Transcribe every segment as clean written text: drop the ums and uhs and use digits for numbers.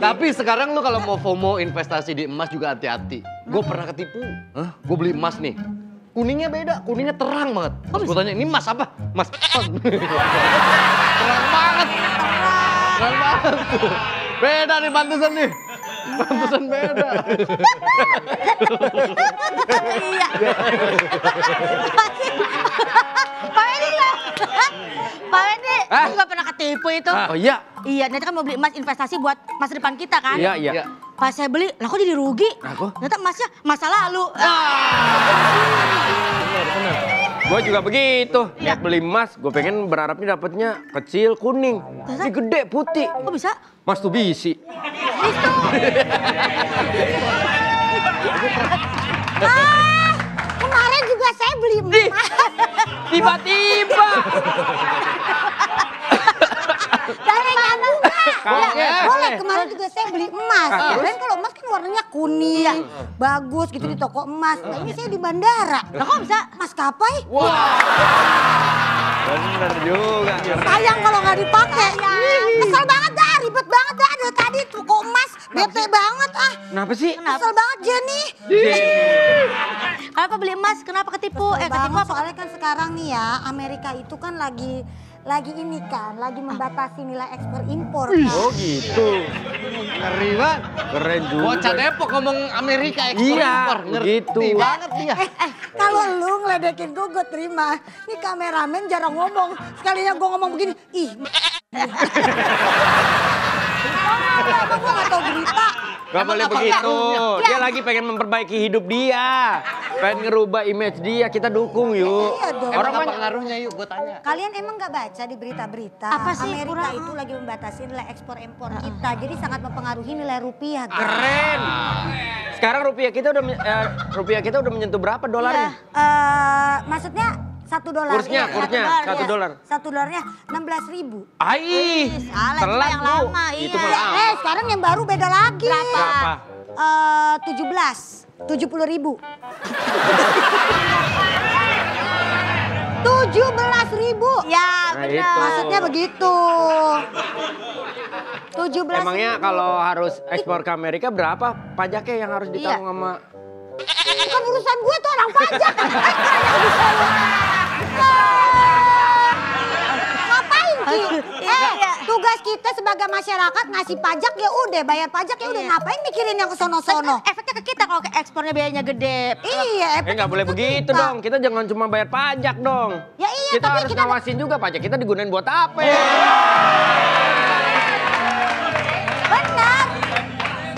Tapi sekarang lu kalau mau FOMO investasi di emas juga hati-hati. Gue pernah ketipu. Gue beli emas nih. Kuningnya beda, kuningnya terang banget. Terus gue tanya, ini emas apa? Emas. Terang banget. Terang banget. Beda nih pantesan nih. Pantesan beda. Iya. Pak Edi nggak? Pak Edi, lu nggak pernah ketipu itu? Oh iya. Iya, nanti kan mau beli emas investasi buat masa depan kita kan? Iya, iya. Pas saya beli, lah kok jadi rugi? Aku? Ternyata emasnya masa lalu. Gue juga begitu. Lihat beli emas, gue pengen berharapnya dapetnya kecil kuning. Ini gede putih. Kok bisa? Mas tuh bisi. Itu. Kemarin juga saya beli emas. Tiba-tiba. Dari nyambung nggak? Ya, boleh. Kemarin juga saya beli emas. Kalian kalau emas kan warnanya kuning, bagus gitu di toko emas. Nah ini saya di bandara. Lah kok bisa? Maskapai? Bener juga. Sayang kalau nggak dipakai. Kesel banget dah, ribet banget dah. Dari tadi toko emas, bete banget ah. Kenapa sih? Kesel banget Jenny. Kenapa beli emas? Kenapa ketipu? Ketipu apa? Soalnya kan sekarang nih ya, Amerika itu kan lagi ini kan, lagi membatasi nilai ekspor impor kan. Oh gitu. Ngeri banget. Keren juga. Bocah Depok ngomong Amerika ekspor Iya, impor. Ngerti gitu. banget dia. Kalau lu ngeledekin gue terima. Nih kameramen jarang ngomong. Sekalinya gue ngomong begini, ih. Apa gue gak tau berita? Gak boleh begitu. Dia lagi pengen memperbaiki hidup dia. Pengen ngerubah image dia, kita dukung yuk. Iya dong. Orang apa pengaruhnya yuk, gue tanya. Kalian emang gak baca di berita-berita? Apa sih, Amerika itu lagi membatasi nilai ekspor impor kita. Jadi sangat mempengaruhi nilai rupiah. Guys. Keren. Sekarang rupiah kita udah menyentuh berapa dolarnya? Maksudnya $1. Kursnya, $1. $1. $1 $16.000. Ai, salah, itu telat yang Bu. lama, Itu iya. malah. Sekarang yang baru beda lagi. Berapa? 70.000. 17.000. Ya, Nah, benar. itu. Maksudnya begitu. 17.000. Emangnya kalau harus ekspor ke Amerika berapa pajaknya yang harus ditanggung sama? Bukan urusan gue tuh orang pajak. Ngapain Ki? Tugas kita sebagai masyarakat ngasih pajak ya udah, bayar pajak ya udah. Ngapain mikirin yang kesono-sono? Efeknya ke kita kalau ke ekspornya biayanya gede. Iya, Nggak boleh begitu dong. Kita jangan cuma bayar pajak dong. Ya iya, Kita tapi harus kita ngawasin juga pajak kita digunain buat apa ya? benar.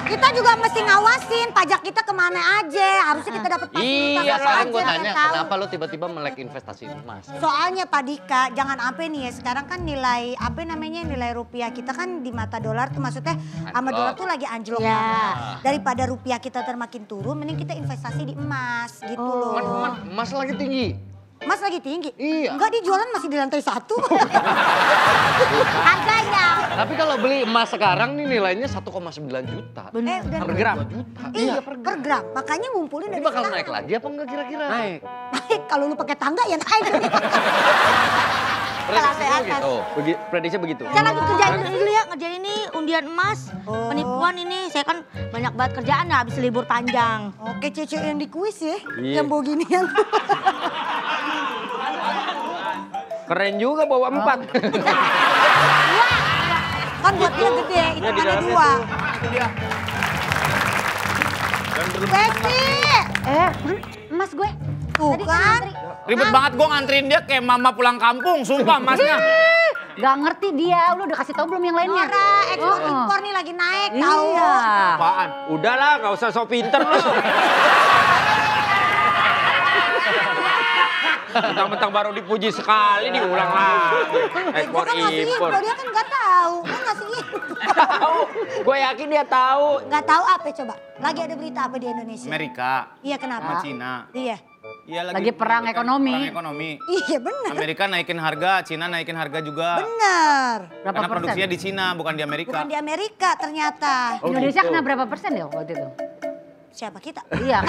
Kita juga mesti ngawasin pajak kita kemana aja. Harusnya kita dapat fasilitas Iya, apa Sekarang gue aja, tanya, kita tahu. kenapa lo tiba-tiba melek investasi emas? Soalnya Pak Dika, jangan sampai nih ya, sekarang kan nilai apa namanya nilai rupiah kita kan di mata dolar tuh maksudnya sama dolar tuh lagi anjlok. Ya. Daripada rupiah kita termakin turun, mending kita investasi di emas gitu loh. Emas lagi tinggi. Emas lagi tinggi? Iya. Enggak, dijualan masih di lantai 1. Harganya. Tapi kalau beli emas sekarang nih nilainya 1,9 juta. Dan Per gram? 2 juta. iya, per gram. Makanya ngumpulin Ini dari bakal sekarang. naik lagi apa enggak kira-kira? Naik. Naik, kalau lu pakai tangga ya naik. Prediksi lo gitu. Prediksi begitu. Saya lanjut kerjain dulu ya, ngerjain ini undian emas, penipuan ini. Saya kan banyak banget kerjaan ya habis libur panjang. Oke, Cece yang di kuis ya, Iya. yang bawa ginian. Keren juga bawa 4. Kan buat dia gede, itu di ada dalamnya 2. Besti! Emas gue. Tuh kan. Ribet banget gue nganterin dia kayak mama pulang kampung, sumpah emasnya. Gak ngerti dia, lu udah kasih tau belum yang lainnya? Nora, ekspor impor nih lagi naik, tahu. Iya. Apaan? Udahlah, gak usah sok pinter lu. Mentang-mentang baru dipuji sekali, diulang lagi. Ekspor Gua kan ngasih impor. info, dia kan nggak tahu. Gue ngasih info. Tahu, gue yakin dia tahu. Nggak tahu apa coba? Lagi ada berita apa di Indonesia? Amerika Iya kenapa? sama Cina. Iya. Iya Lagi perang ekonomi. Perang ekonomi. Iya benar. Amerika naikin harga, Cina naikin harga juga. Benar. Berapa Karena persen? produksinya di Cina, bukan di Amerika. Bukan di Amerika ternyata. Oh, Indonesia gitu. kena berapa persen ya waktu itu? Siapa kita? Iya.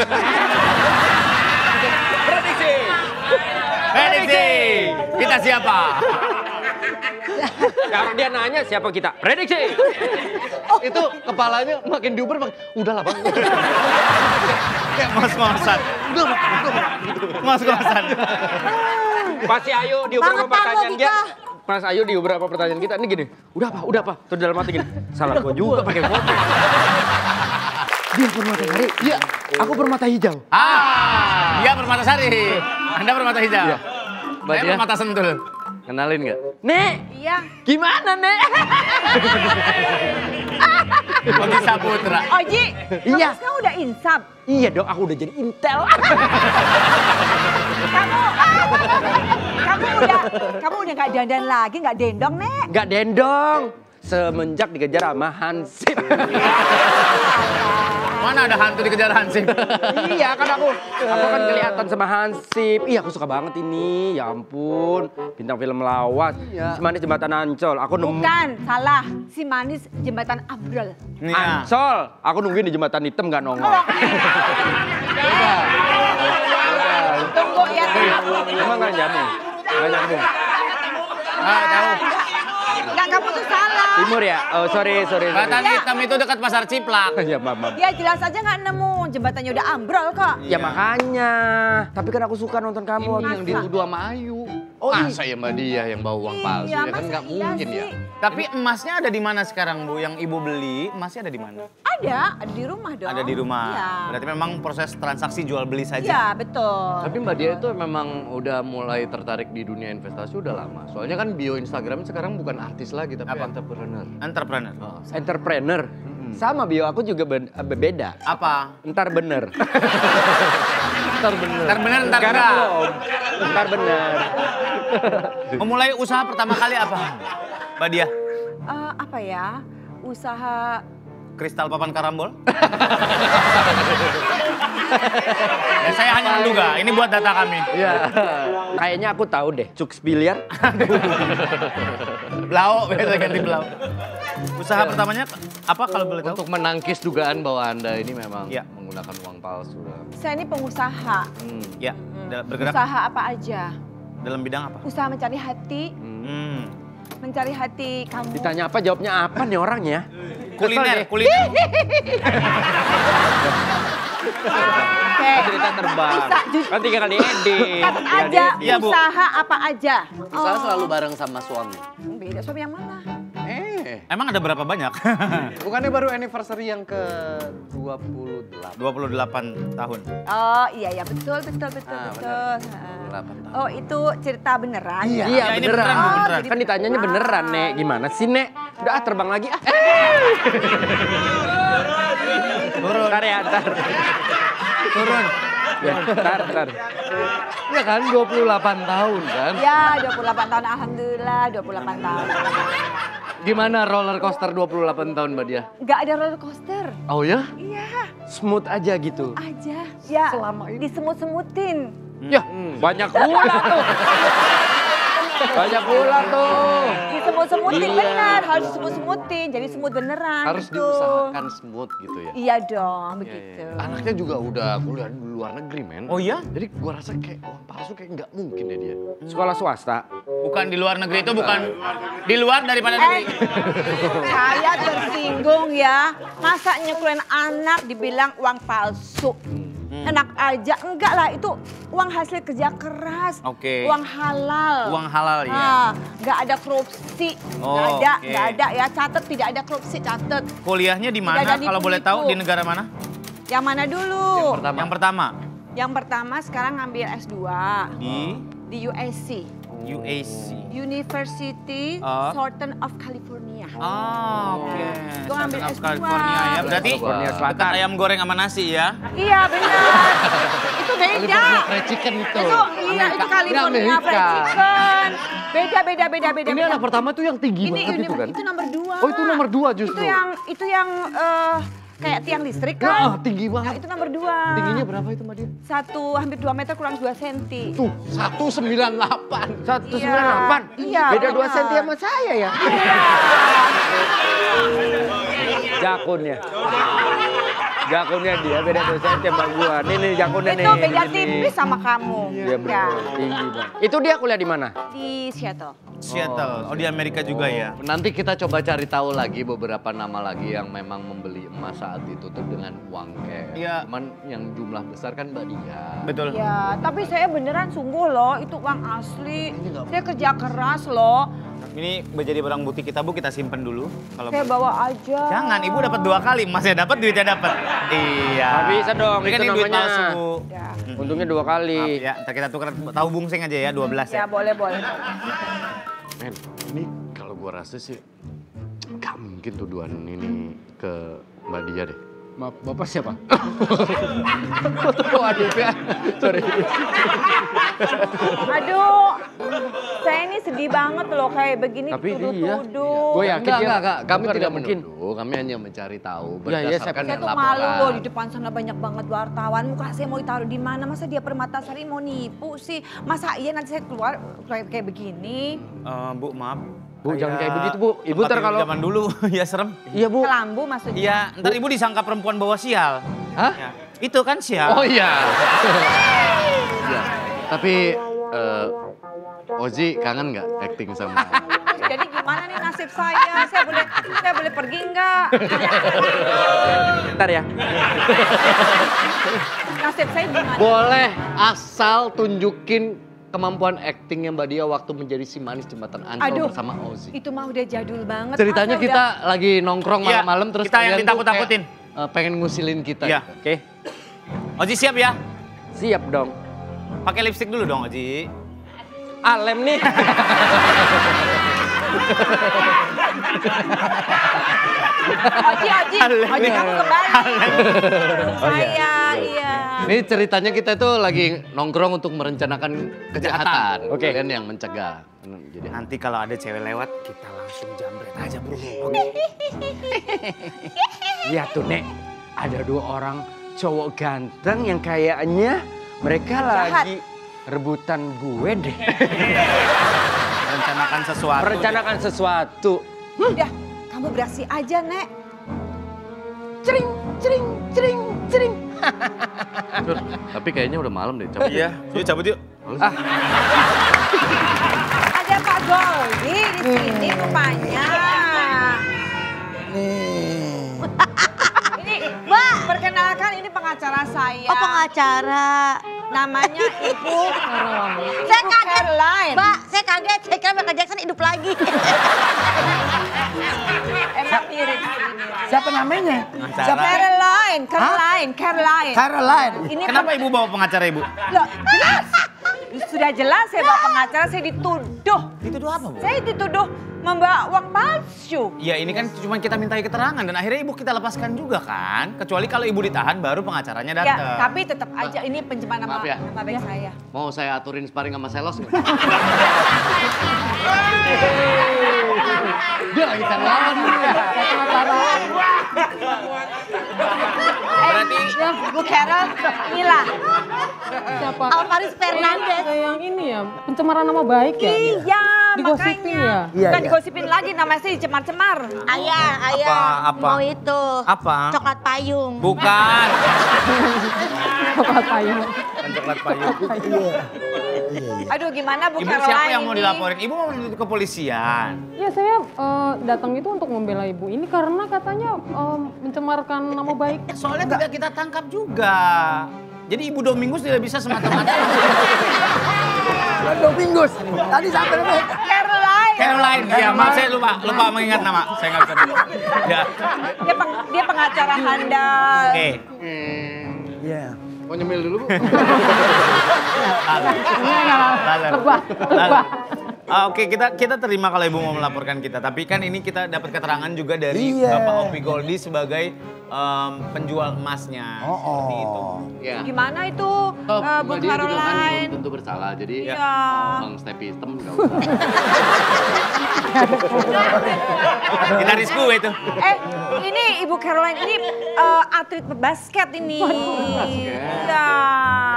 Prediksi. Kita siapa? Kalau dia nanya siapa kita? Prediksi. Itu kepalanya makin diuber makin, udahlah bang. Kayak mas-masan. Mas-masan. Pasti Ayu di beberapa Bangetan lo, pertanyaan dia. Dika. Mas Ayu di beberapa pertanyaan kita, ini gini, udah apa? Terus dalam hati gini, salah gua juga pakai foto. Dia bermata sari, iya, aku bermata hijau. Dia bermata sari. Anda bermata hijau. Mbak Saya Dia, bermata sentul. kenalin nggak? Nek, Iya. gimana Nek? Bagi Saputra. Oji, Iya. kamu sekarang udah insap. Iya dong, aku udah jadi intel. Kamu udah nggak dandan lagi, nggak dendong, Nek. Gak dendong, semenjak dikejar sama Hansip. Mana ada hantu dikejar Hansip? Iya kan aku kan kelihatan sama Hansip. Iya aku suka banget ini, ya ampun. Bintang film lawas, Si Manis Jembatan Ancol. Aku nemu Bukan, salah. Si Manis Jembatan Abrol. Iya. Ancol. Aku nungguin di Jembatan Hitam gak nongol. Tunggu ya. Emang gak nyambung? Gak nyambung. Tahu. Enggak, kamu tuh salah. Timur ya? Oh sorry. Batan Hitam itu dekat Pasar Ciplak. Ya maaf. Ya jelas aja nggak nemu. Jembatannya udah ambrol kok. Ya makanya. Tapi kan aku suka nonton kamu. Ini yang dituduh sama Ayu. Oh, Masa ya Mbak Dia yang bawa uang palsu? Ya kan masa nggak iya mungkin ya. sih? Tapi emasnya ada di mana sekarang, Bu? Yang Ibu beli, emasnya ada di mana? Ada di rumah dong. Ada di rumah. Iya. Berarti memang proses transaksi jual beli saja. Iya, betul. Tapi Mbak Dia itu memang udah mulai tertarik di dunia investasi udah lama. Soalnya kan bio Instagram sekarang bukan artis lagi tapi entrepreneur. Entrepreneur. Entrepreneur. Sama bio aku juga beda. Apa? Entar bener. Ntar bener. Ntar bener, ntar Sekarang enggak. belum. Entar bener. Memulai usaha pertama kali apa, Mbak Dia? Apa ya? Usaha Kristal papan karambol? Ya, saya hanya menduga, ini buat data kami. Iya. Kayaknya aku tahu deh, cuks biliar. Blau, biasa ganti blau. Usaha pertamanya apa kalau boleh tahu? Untuk menangkis dugaan bahwa Anda ini memang Iya. menggunakan uang palsu. saya ini pengusaha. Ya, bergerak Usaha apa aja? dalam bidang apa? Usaha mencari hati, mencari hati kamu. Ditanya apa, jawabnya apa nih orangnya? Kuliner, Kesel deh. kuliner. Oke. Cerita terbang. Kan 3 kali edit. Catat aja, Iya, Bu. usaha apa aja. Usaha selalu bareng sama suami. Beda suami yang mana? Emang ada berapa banyak? Bukannya baru anniversary yang ke 28? 28 tahun. Oh iya ya betul betul. Ah, betul. 28 tahun. Oh itu cerita beneran? Iya, Iya, ini beneran, Bu, beneran. Kan ditanyanya beneran, Nek. Gimana sih, Nek? Udah terbang lagi ah. Turun. Ntar ya, ntar. Turun. Ya, ntar. Ya kan 28 tahun kan? Ya 28 tahun alhamdulillah 28 tahun. Gimana roller coaster 28 tahun Mbak Dia? Nggak ada roller coaster. Oh ya? Iya Smooth aja gitu. aja. Ya Selama ini. disemut-semutin. Ya, banyak ular tuh. Banyak ular tuh. Disemut-semutin Iya. benar, harus disemut-semutin. Jadi semut beneran Harus gitu. diusahakan smooth gitu ya? Iya dong, Iya, begitu. iya. Anaknya juga udah kuliah di luar negeri men. Oh iya? Jadi gua rasa kayak uang palsu kayak nggak mungkin ya dia. Sekolah swasta. Bukan di luar negeri itu bukan di luar daripada negeri. Saya tersinggung ya. Masa nyekulen anak dibilang uang palsu? Enak aja, enggak lah itu uang hasil kerja keras. Oke. Uang halal. Uang halal ya. Nah, nggak ada korupsi, Oh, nggak oke. ada ya. Catet tidak ada korupsi, catet. Kuliahnya di mana Tidak ada kalau boleh tahu? nipu-nipu. Di negara mana? Yang mana dulu? Yang pertama Yang pertama sekarang ngambil S2 di USC, UAC. University Oh. Southern of California. Oh, oke. Gua ngambil Southern of S2. California ya. Berarti California dekat Selatan. ayam goreng sama nasi ya. Iya benar. Itu beda. Fried chicken itu. Itu iya itu California Amerika. fried chicken. Beda. Ini anak pertama tuh yang tinggi Ini banget itu kan? itu nomor 2. Oh itu nomor 2 justru. Itu yang kayak tiang listrik Nah, kan? tinggi Nah, banget. itu nomor 2. Tingginya berapa itu Mbak Dia? Hampir 2 meter kurang 2 senti. Tuh 198. 198. Iya, Beda 2 benar. senti sama saya ya. Jakun ya. Jakunnya dia beda tuh, saya tembak gua. Nih jakunnya nih. Itu beda ini. tipis sama kamu. Iya bener, tinggi banget. Itu dia kuliah di mana? Di Seattle. Seattle. Oh di Amerika juga ya. Nanti kita coba cari tahu lagi beberapa nama lagi yang memang membeli emas saat itu tuh dengan uang cash. Iya. Cuman yang jumlah besar kan Mbak Dia. Betul. Ya, tapi saya beneran sungguh loh, itu uang asli. Saya kerja keras loh. Ini jadi barang bukti kita Bu, kita simpen dulu. Kalau Saya bawa aja. Jangan, Ibu dapat 2 kali, emasnya dapat, duitnya dapat. Iya. Nggak bisa dong, Ini kan itu ini duit namanya. palsu. Ya, Untungnya 2 kali. Maaf ya, ntar kita tukar tahu bungseng aja ya, 12 ya ya. boleh. Men, ini kalau gua rasa sih gak mungkin tuduhan ini ke Mbak Dia deh. Maaf, Bapak siapa? Waduh ya, sorry. Aduh, saya ini sedih banget loh kayak begini Tapi dia, tuduh-tuduh. gue yakin dia Enggak. Kami bukan, tidak nggak mungkin. menuduh, kami hanya mencari tahu Ya, ya, berdasarkan Saya yang tuh malu loh, di laporan. depan sana banyak banget wartawan. Muka saya mau ditaruh di mana? Masa dia Permatasari mau nipu sih? Masa iya nanti saya keluar kayak begini? Bu, maaf. Bu, jangan kayak begitu, Bu. Ibu Tempat ntar kalau- zaman dulu, ya serem. Iya Bu. Kelambu maksudnya? Iya, ntar Ibu disangka perempuan bawa sial. Hah? Ya. Itu kan sial. Oh iya. Iya. Tapi Ozi kangen nggak acting sama? Jadi gimana nih nasib saya? Saya boleh pergi nggak? Ntar ya. Nasib saya gimana? Boleh, asal tunjukin kemampuan actingnya Mbak Dia waktu menjadi si manis jembatan Ancol Aduh, bersama Ozi. itu mah udah jadul banget. Ceritanya Masa kita lagi nongkrong Iya, malam-malam terus kita yang kalian tuh ditakut-takutin. kayak, pengen ngusilin kita. Iya. gitu. Oke, Oji siap ya? siap dong. Pakai lipstik dulu dong, Oji. Alem nih. Oji kamu kembali. Saya, iya. Ini ceritanya kita tuh lagi nongkrong untuk merencanakan kejahatan. Oke. Kalian yang mencegah. Jadi Nanti kalau ada cewek lewat, kita langsung jambret aja bro. Lihat tuh Nek, ada 2 orang cowok ganteng yang kayaknya mereka lagi rebutan gue deh. Rencanakan sesuatu. Merencanakan sesuatu. Udah, kamu beraksi aja, Nek. Cering, cering, cering, cering. Dur, tapi kayaknya udah malam deh. Cabut. Iya, yuk cabut yuk. Ada Pak Goldi di sini rupanya. Ini, Mbak, perkenalkan ini pengacara saya. Oh pengacara. Namanya Ibu Saya kaget. Caroline. Mbak, saya kaget. Saya kira Michael Jackson hidup lagi. Emang mirip. Siapa namanya? Caroline. Caroline. Ini Kenapa Ibu bawa pengacara Ibu? Loh, jelas. Sudah jelas saya bawa pengacara, saya dituduh. Dituduh apa Bu? Saya dituduh membawa uang palsu. Ya ini kan cuma kita mintai keterangan dan akhirnya Ibu kita lepaskan juga kan. Kecuali kalau Ibu ditahan baru pengacaranya Ya, datang. tapi tetap aja ini pencemaran Maaf ya. nama baik saya. Mau saya aturin sparring sama Selos nggak? Dia lagi cari lawan nih. Berarti Bu Carol, inilah. Alvaris Fernandez. Yang ini ya, pencemaran nama baik ya? Iya, Digosipin makanya. ya? Iya, Bukan iya. digosipin lagi, namanya sih dicemar-cemar. Ayah. Apa? Mau itu. Apa? Coklat payung. bukan. Coklat payung. Bukan coklat payung. Aduh, gimana Bu Ibu Caroline siapa yang mau ini? dilaporin? Ibu mau menuntut kepolisian. Ya saya datang itu untuk membela ibu ini karena katanya mencemarkan nama baik. Soalnya tidak kita tangkap juga. Jadi Ibu Domingus tidak bisa semata-mata. Domingus. Tadi sampai namanya. Caroline. Caroline, ya maaf saya lupa mengingat nama. Saya nggak bisa. Ya. Dia pengacara handal. Oke. Iya. Mau nyemil dulu, Bu? Lebah. Oke, kita terima kalau Ibu mau melaporkan kita. Tapi kan ini kita dapat keterangan juga dari Iya. Bapak Opi Goldi sebagai penjual emasnya. Seperti itu. Ya. Gimana itu Oh, Bu Mbak Dia juga kan Caroline? belum tentu bersalah, jadi Iya. Bang Stepi hitam nggak usah. Gitaris gue itu. Ini Ibu Caroline ini atlet basket ini. Iya.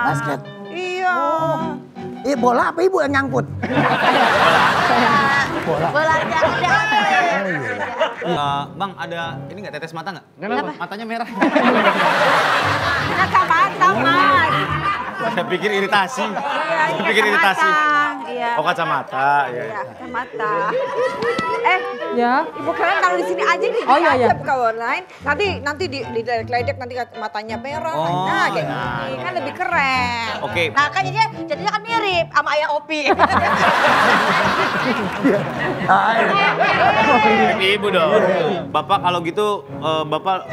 Basket. Iya. Bola apa ibu yang nyangkut? Belanja kerjaan. Bang, ada ini nggak tetes mata nggak? Kenapa? Matanya merah. Kacamata, Mas. Saya pikir iritasi. Saya pikir iritasi. Iya. Oh, kacamata. Iya, Iya. kacamata. Ya. Ibu kalian taruh di sini aja nih. Oh, iya, iya. Buka online. Nanti di ledek nanti matanya merah. Oh, Nah, kayak nah, gini iya. kan lebih keren. Oke. Nah kan jadinya kan mirip sama ayah Opi. Ibu dong. Bapak kalau gitu, Bapak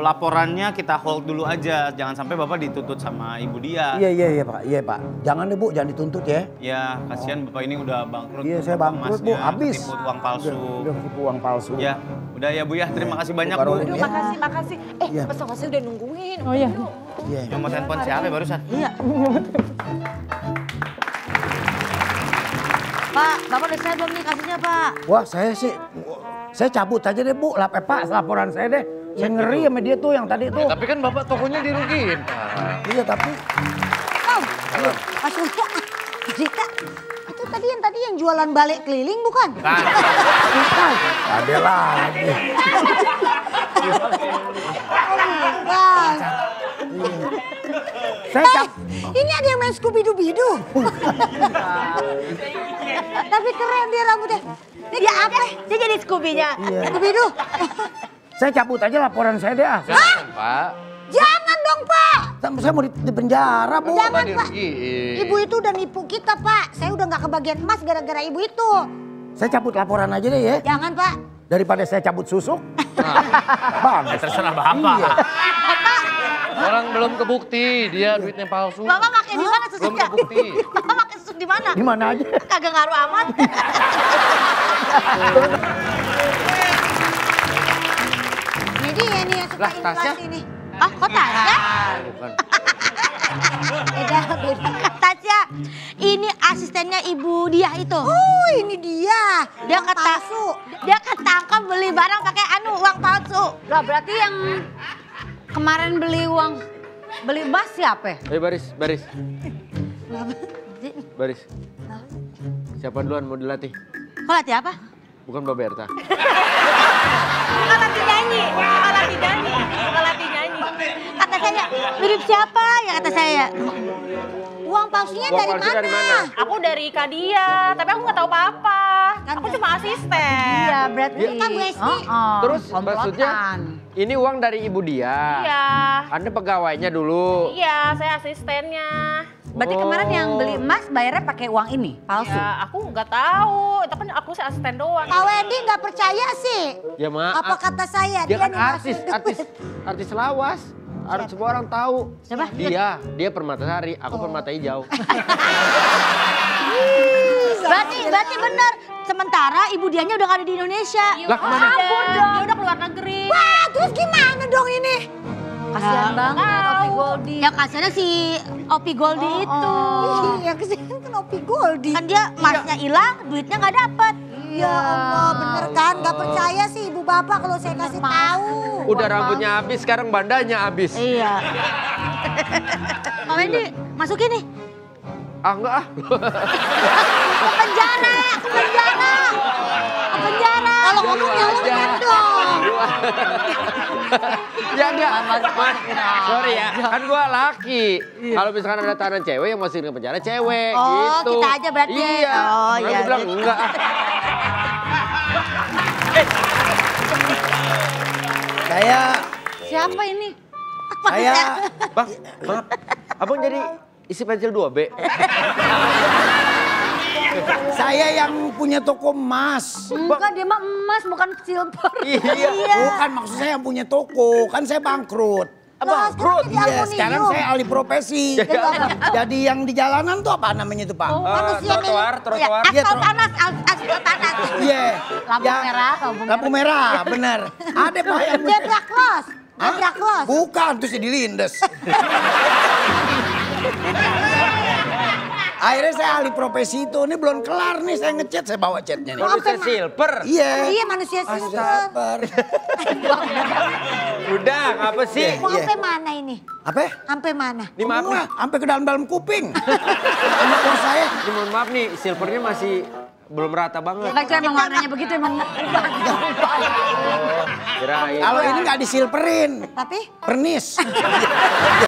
laporannya kita hold dulu aja. Jangan sampai Bapak dituntut sama Ibu dia. Iya Pak. Iya Pak. Jangan deh Bu, jangan dituntut ya. Ya, kasihan Bapak ini udah bangkrut. Iya saya bangkrut Bu, Emasnya, habis. ketipu uang palsu. Udah ketipu uang palsu. Ya, udah ya Bu ya. Terima kasih banyak Bu. Karolin, Aduh, ya. makasih. Iya. Mas udah nungguin. Oh iya. Iya. Nomor handphone siapa barusan? Iya. Pak, Bapak udah selesai belum nih kasusnya Pak? Wah saya cabut aja deh Bu, Pak laporan saya deh. Saya ngeri sama dia tuh yang tadi tuh. Tapi kan bapak tokonya dirugiin, Pak. Iya tapi Pak Surya, Rika, itu tadi yang jualan balik keliling bukan? bukan. Ada lagi. Bukan. Saya Ini ada yang main Scooby-Doo. Tapi keren dia rambutnya. Dia apa? Dia jadi Scooby-nya. Iya. Scooby-Doo. Saya cabut aja laporan saya deh ah. Jangan, Pak. Jangan dong Pak. Saya mau di penjara Bu. Jangan Bapak Pak. dirugiin. Ibu itu udah nipu kita Pak. Saya udah nggak kebagian emas gara-gara ibu itu. Saya cabut laporan aja deh ya. Jangan Pak. Daripada saya cabut susuk. Bang. Terserah Bapak. Iya. Orang belum kebukti dia duitnya palsu. Bapak pakai di mana Belum susuknya? kebukti. Bapak pakai susuk di mana? Di mana aja. Kagak ngaruh amat. Ini dia nih yang suka Lah, Tasya? inflasi nih. Ah, kok Tasya? Bukan. Beda. Tasya, ini asistennya Ibu Diah itu. Oh ini dia. Dia Uang palsu. dia ketangkap beli barang pakai uang palsu. Lah berarti yang kemarin beli emas siapa? Baris. Baris. Siapa duluan mau dilatih? Kok latih apa? Bukan Mbak Berta. Latih nyanyi. Kata saya, mirip siapa ya kata saya. Uang palsunya Uang dari palsu dari mana? mana? Aku dari Kadia, tapi aku nggak tahu apa-apa. Aku cuma asisten. Iya berarti. Kan Bu Esti. Terus komplotan. maksudnya ini uang dari Ibu dia. Iya. Anda pegawainya dulu. Iya, saya asistennya. Berarti kemarin yang beli emas bayarnya pakai uang ini palsu. Ya, aku nggak tahu. Itu kan aku asisten doang. Pak Wendy nggak percaya sih. Ya maaf. Apa kata saya? Dia kan nih artis lawas. Harus semua orang tahu. Siapa? Dia Permatasari, aku Permata Hijau. Berarti benar. Sementara Ibu Diahnya udah gak ada di Indonesia. Lah kemana? Kabur dong. Dia udah keluar negeri. Wah terus gimana dong ini? Kasihan banget Opi Goldie. Yang kasihannya si Opi Goldie itu. Iya kesini kan Opi Goldie. Kan dia emasnya hilang, duitnya gak dapet. Ya Allah bener kan? Gak percaya sih ibu bapak kalau saya kasih tahu. Udah rambutnya habis, sekarang bandanya habis. Iya. Pak Wendy, masukin nih. Ah enggak ah. Ke penjara. Kalau ngomong yang lengkap dong. Ya enggak, Mas. Sorry ya, kan gua laki. Kalau misalkan ada tahanan cewek yang masukin ke penjara, cewek Oh, gitu. kita aja berarti. Iya. Oh, Makanya iya. gua bilang enggak ah. Siapa ini? Bang, maaf. Abang jadi isi pensil 2B. Saya yang punya toko emas. Enggak dia mah emas bukan silver. Iya. Bukan maksud saya yang punya toko. Kan saya bangkrut. Bangkrut? Iya, sekarang saya alih profesi. Jadi yang di jalanan tuh apa namanya itu Pak? Trotoar. Iya, Aspal panas. Iya. Lampu Yang- merah, Lampu merah, bener. Ada Pak yang... Zebra cross. Zebra cross. Bukan, tuh si dilindes. Akhirnya saya alih profesi itu. Ini belum kelar nih, saya ngechat, saya bawa chatnya nih. Manusia silver. Iya. Iya manusia silver. Sabar. Udah, apa sih? Mau Iya. sampai mana ini? Apa? Sampai mana? Ini maaf nih. Semua, sampai ke dalam-dalam kuping. Anak kos saya. Ini mohon maaf nih, silvernya masih belum rata banget. Enggak, itu emang warnanya begitu emang. Kirain. Kalau ini nggak disilperin, Tapi pernis.